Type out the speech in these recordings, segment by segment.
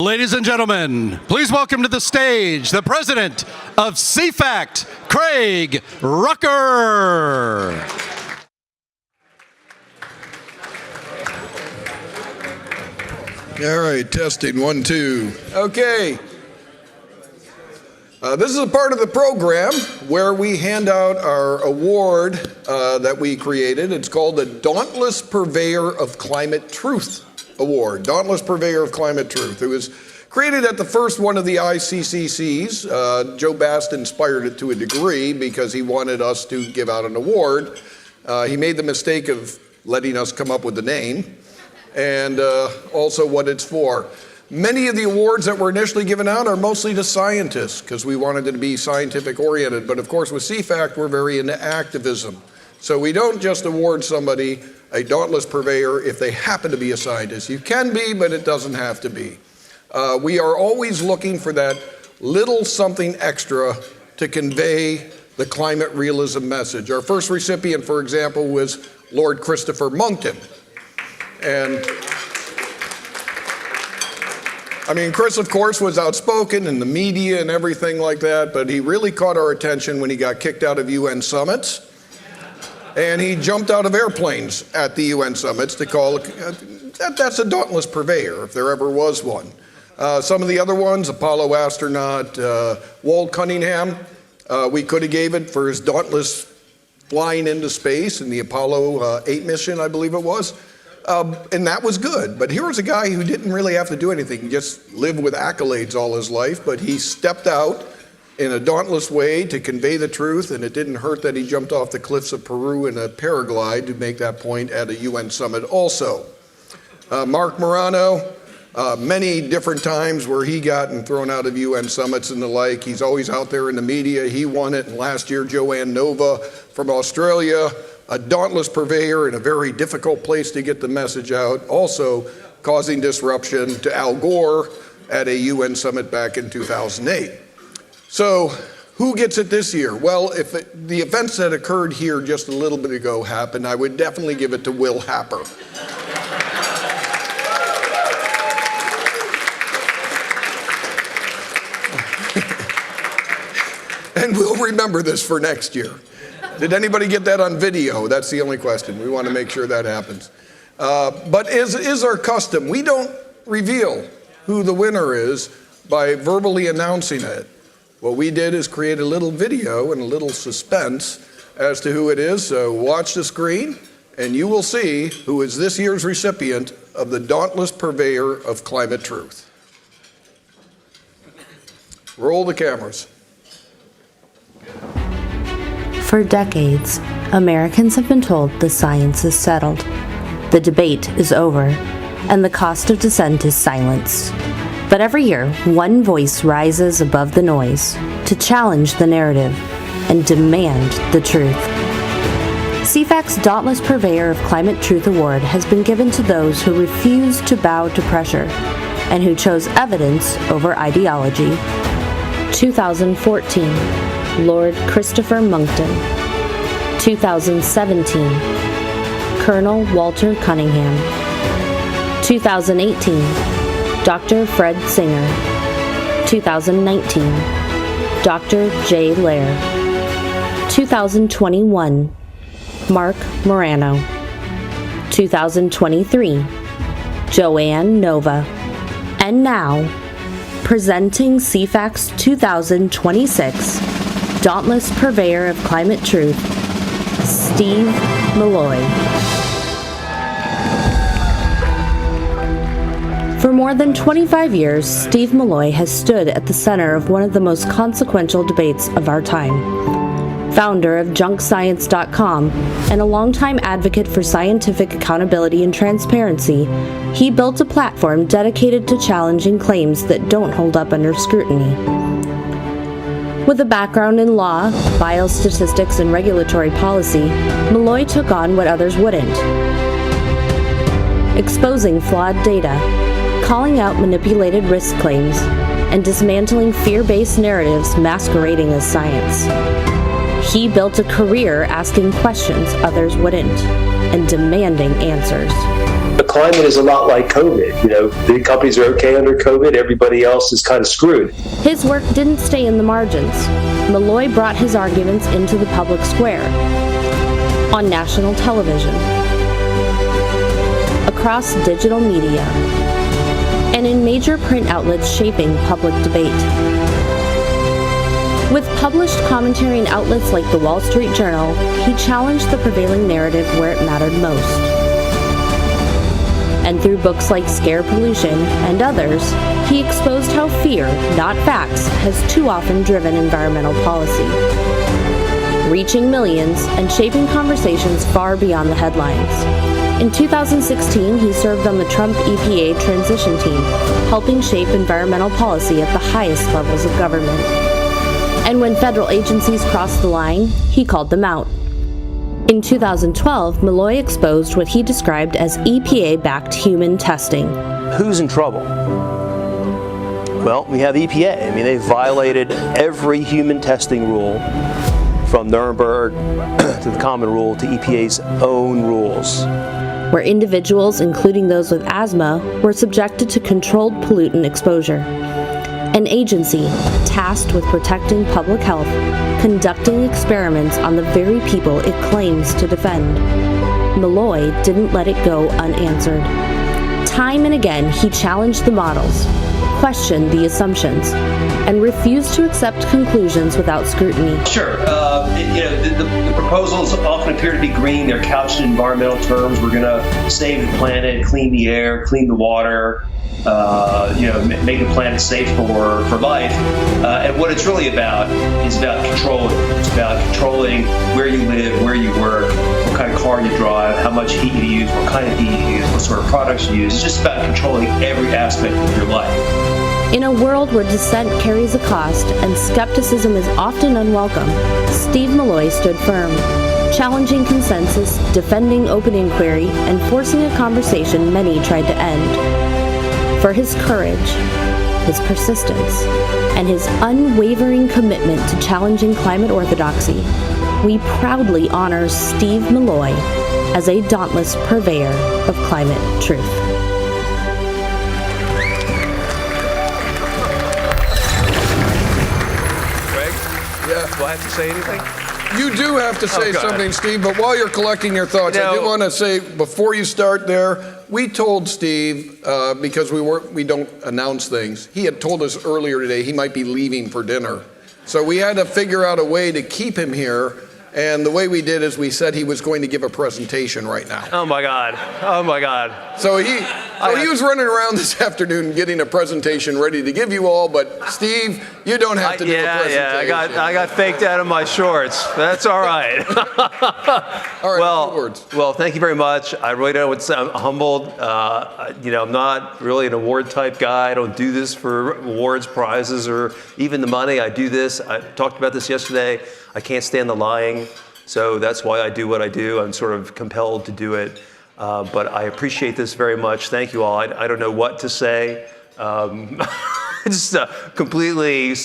Ladies and gentlemen, please welcome to the stage the president of CFACT, Craig Rucker. All right, testing, 1, 2. Okay. This is a part of the program where we hand out our award that we created. It's called the Dauntless Purveyor of Climate Truth Award. Dauntless Purveyor of Climate Truth. It was created at the first one of the ICCCs. Joe Bast inspired it to a degree because he wanted us to give out an award. He made the mistake of letting us come up with the name and also what it's for. Many of the awards that were initially given out are mostly to scientists because we wanted it to be scientific oriented. But of course with CFACT we're very into activism. So we don't just award somebody a Dauntless Purveyor if they happen to be a scientist. You can be, but it doesn't have to be. We are always looking for that little something extra to convey the climate realism message. Our first recipient, for example, was Lord Christopher Monckton. And I mean, Chris, of course, was outspoken in the media and everything like that, but he really caught our attention when he got kicked out of UN summits. And he jumped out of airplanes at the UN summits to call, that's a dauntless purveyor, if there ever was one. Some of the other ones, Apollo astronaut Walt Cunningham, we could have gave it for his dauntless flying into space in the Apollo 8 mission, I believe it was. And that was good. But here was a guy who didn't really have to do anything. He just lived with accolades all his life, but he stepped out in a dauntless way to convey the truth, and it didn't hurt that he jumped off the cliffs of Peru in a paraglide to make that point at a UN summit also. Mark Morano, many different times where he gotten thrown out of UN summits and the like. He's always out there in the media. He won it, and last year Joanne Nova from Australia, a dauntless purveyor in a very difficult place to get the message out, also causing disruption to Al Gore at a UN summit back in 2008. So who gets it this year? Well, if the events that occurred here just a little bit ago happened, I would definitely give it to Will Happer. And we'll remember this for next year. Did anybody get that on video? That's the only question. We want to make sure that happens. But is our custom, we don't reveal who the winner is by verbally announcing it. What we did is create a little video and a little suspense as to who it is. So watch the screen and you will see who is this year's recipient of the Dauntless Purveyor of Climate Truth. Roll the cameras. For decades, Americans have been told the science is settled, the debate is over, and the cost of dissent is silenced. But every year, one voice rises above the noise to challenge the narrative and demand the truth. CFACT's Dauntless Purveyor of Climate Truth Award has been given to those who refuse to bow to pressure and who chose evidence over ideology. 2014, Lord Christopher Monckton. 2017, Colonel Walter Cunningham. 2018, Dr. Fred Singer. 2019, Dr. Jay Lair. 2021, Mark Morano. 2023, Joanne Nova. And now, presenting CFACT's 2026 Dauntless Purveyor of Climate Truth, Steve Milloy. For more than 25 years, Steve Milloy has stood at the center of one of the most consequential debates of our time. Founder of JunkScience.com and a longtime advocate for scientific accountability and transparency, he built a platform dedicated to challenging claims that don't hold up under scrutiny. With a background in law, biostatistics, and regulatory policy, Milloy took on what others wouldn't. Exposing flawed data, calling out manipulated risk claims, and dismantling fear-based narratives masquerading as science. He built a career asking questions others wouldn't, and demanding answers. The climate is a lot like COVID. You know, big companies are okay under COVID. Everybody else is kind of screwed. His work didn't stay in the margins. Milloy brought his arguments into the public square, on national television, across digital media, and in major print outlets shaping public debate. With published commentary in outlets like the Wall Street Journal, he challenged the prevailing narrative where it mattered most. And through books like Scare Pollution and others, he exposed how fear, not facts, has too often driven environmental policy, reaching millions and shaping conversations far beyond the headlines. In 2016, he served on the Trump EPA transition team, helping shape environmental policy at the highest levels of government. And when federal agencies crossed the line, he called them out. In 2012, Milloy exposed what he described as EPA-backed human testing. Who's in trouble? Well, we have EPA. I mean, they've violated every human testing rule, from Nuremberg to the common rule to EPA's own rules, where individuals, including those with asthma, were subjected to controlled pollutant exposure. An agency tasked with protecting public health, conducting experiments on the very people it claims to defend. Milloy didn't let it go unanswered. Time and again, he challenged the models, questioned the assumptions, and refused to accept conclusions without scrutiny. Sure. The proposals often appear to be green. They're couched in environmental terms. We're going to save the planet, clean the air, clean the water, make the planet safe for life. And what it's really about is about controlling. It's about controlling where you live, where you work, what kind of car you drive, how much heat you use, what kind of heat you use, what sort of products you use. It's just about controlling every aspect of your life. In a world where dissent carries a cost and skepticism is often unwelcome, Steve Milloy stood firm, challenging consensus, defending open inquiry, and forcing a conversation many tried to end. For his courage, his persistence, and his unwavering commitment to challenging climate orthodoxy, we proudly honor Steve Milloy as a dauntless purveyor of climate truth. Do I have to say anything? You do have to say something, Steve, but while you're collecting your thoughts, I do want to say, before you start there, we told Steve, because we don't announce things, he had told us earlier today he might be leaving for dinner. So we had to figure out a way to keep him here, and the way we did is we said he was going to give a presentation right now. Oh my God. Oh my God. So he was running around this afternoon getting a presentation ready to give you all, but Steve, you don't have to do a presentation. Yeah, I got faked out of my shorts. That's all right. All right, well, thank you very much. I really don't know what to say. I'm humbled. I'm not really an award type guy. I don't do this for awards, prizes, or even the money. I do this. I talked about this yesterday. I can't stand the lying, so that's why I do what I do. I'm sort of compelled to do it. But I appreciate this very much. Thank you all. I don't know what to say. Just completely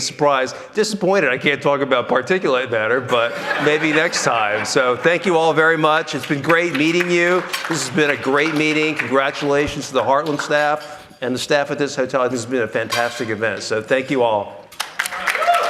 surprised, disappointed I can't talk about particulate matter, but maybe next time. So thank you all very much. It's been great meeting you. This has been a great meeting. Congratulations to the Heartland staff and the staff at this hotel. This has been a fantastic event. So thank you all.